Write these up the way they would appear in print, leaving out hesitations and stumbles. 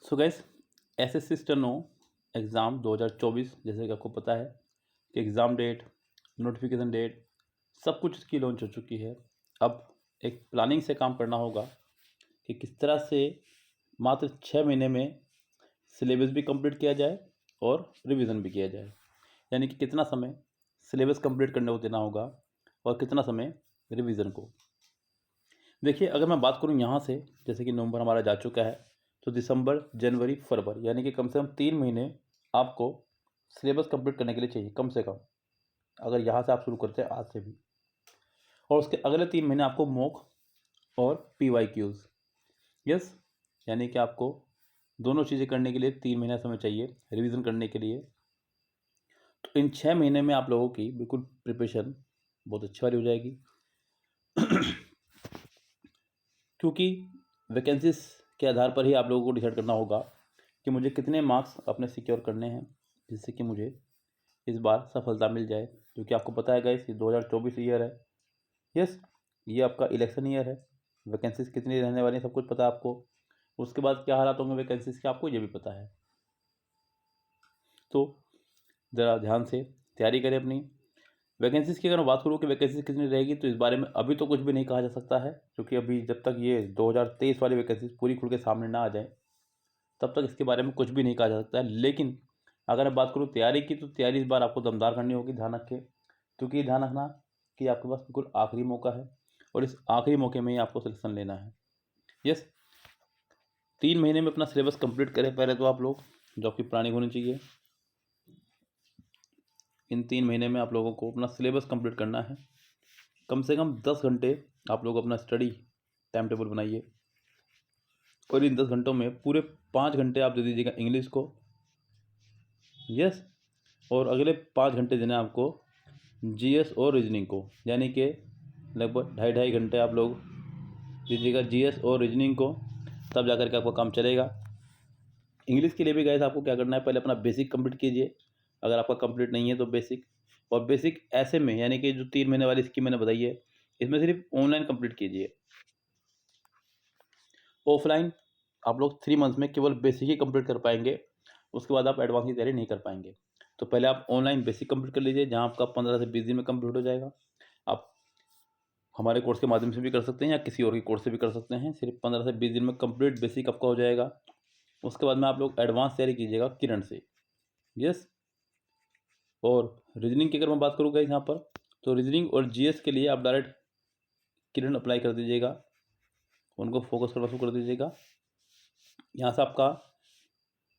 So guys, SSC steno exam 2024 जैसे कि आपको पता है कि एग्ज़ाम डेट, नोटिफिकेशन डेट सब कुछ इसकी लॉन्च हो चुकी है। अब एक प्लानिंग से काम करना होगा कि किस तरह से मात्र 6 महीने में सिलेबस भी कंप्लीट किया जाए और रिवीजन भी किया जाए। यानी कि कितना समय सिलेबस कंप्लीट करने को देना होगा और कितना समय रिवीजन को। देखिए, अगर मैं बात करूँ यहाँ से, जैसे कि नवंबर हमारा जा चुका है, तो दिसंबर, जनवरी, फरवरी यानी कि कम से कम 3 महीने आपको सिलेबस कंप्लीट करने के लिए चाहिए, कम से कम, अगर यहाँ से आप शुरू करते हैं आज से भी। और उसके अगले 3 महीने आपको मॉक और PYQs, यस, यानी कि आपको दोनों चीज़ें करने के लिए 3 महीना समय चाहिए रिवीजन करने के लिए। तो इन 6 महीने में आप लोगों की बिल्कुल प्रिपरेशन बहुत अच्छी वाली हो जाएगी क्योंकि वैकेंसीज के आधार पर ही आप लोगों को डिसाइड करना होगा कि मुझे कितने मार्क्स अपने सिक्योर करने हैं जिससे कि मुझे इस बार सफलता मिल जाए। क्योंकि आपको पता है गाइस, ये 2024 ईयर है, यस, ये आपका इलेक्शन ईयर है। वैकेंसीज कितनी रहने वाली हैं सब कुछ पता है आपको। उसके बाद क्या हालात होंगे वैकेंसीज के आपको ये भी पता है। तो ज़रा ध्यान से तैयारी करें अपनी। वैकेंसीज़ की अगर मैं बात करूँ कि वैकेंसीज कितनी रहेगी, तो इस बारे में अभी तो कुछ भी नहीं कहा जा सकता है, क्योंकि अभी जब तक ये 2023 वाली वैकेंसीज पूरी खुल के सामने ना आ जाए तब तक इसके बारे में कुछ भी नहीं कहा जा सकता है। लेकिन अगर मैं बात करूँ तैयारी की, तो तैयारी इस बार आपको दमदार करनी होगी, ध्यान रखें। क्योंकि ध्यान रखना कि आपके पास बिल्कुल आखिरी मौका है और इस आखिरी मौके में ही आपको सिलेक्शन लेना है। यस, 3 महीने में अपना सिलेबस कंप्लीट करें पहले तो आप लोग, जो आपकी प्लानिंग होनी चाहिए। इन 3 महीने में आप लोगों को अपना सिलेबस कंप्लीट करना है। कम से कम 10 घंटे आप लोग अपना स्टडी टाइम टेबल बनाइए और इन 10 घंटों में पूरे 5 घंटे आप दे दीजिएगा इंग्लिश को, यस, और अगले 5 घंटे देना आपको जीएस और रीजनिंग को, यानी कि लगभग 2.5 घंटे आप लोग दीजिएगा जीएस और रीजनिंग को, तब जाकर के आपका काम चलेगा। इंग्लिश के लिए भी गाइस आपको क्या करना है, पहले अपना बेसिक कंप्लीट कीजिए, अगर आपका कंप्लीट नहीं है तो बेसिक। और बेसिक ऐसे में, यानी कि जो 3 महीने वाली स्कीम मैंने बताई है, इसमें सिर्फ ऑनलाइन कंप्लीट कीजिए। ऑफलाइन आप लोग 3 मंथ्स में केवल बेसिक ही कंप्लीट कर पाएंगे, उसके बाद आप एडवांस की तैयारी नहीं कर पाएंगे। तो पहले आप ऑनलाइन बेसिक कंप्लीट कर लीजिए, जहां आपका 15 से 20 दिन में कंप्लीट हो जाएगा। आप हमारे कोर्स के माध्यम से भी कर सकते हैं या किसी और के कोर्स से भी कर सकते हैं। सिर्फ 15 से 20 दिन में कंप्लीट बेसिक आपका हो जाएगा। उसके बाद में आप लोग एडवांस तैयारी कीजिएगा किरण से, यस। और रीजनिंग की अगर मैं बात करूँगा यहाँ पर, तो रीजनिंग और जीएस के लिए आप डायरेक्ट किरण अप्लाई कर दीजिएगा, उनको फोकस करना शुरू कर दीजिएगा। यहाँ से आपका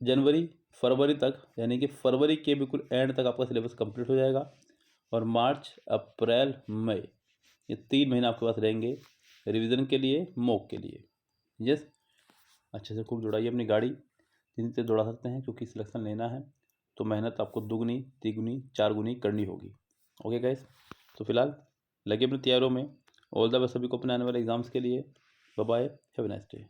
जनवरी फरवरी तक, यानी कि फरवरी के बिल्कुल एंड तक आपका सिलेबस कंप्लीट हो जाएगा। और मार्च अप्रैल मई, ये 3 महीने आपके पास रहेंगे रिवीजन के लिए, मॉक के लिए, यस। अच्छे से खूब दौड़ाइए अपनी गाड़ी, जितनी तेज दौड़ा सकते हैं, क्योंकि सिलेक्शन लेना है तो मेहनत आपको दुगनी, तिगुनी, 4 गुनी करनी होगी। ओके गाइस, तो फिलहाल लगे अपनी तैयारियों में। ऑल द बेस्ट सभी को अपने आने वाले एग्जाम्स के लिए। Bye bye, have a nice day.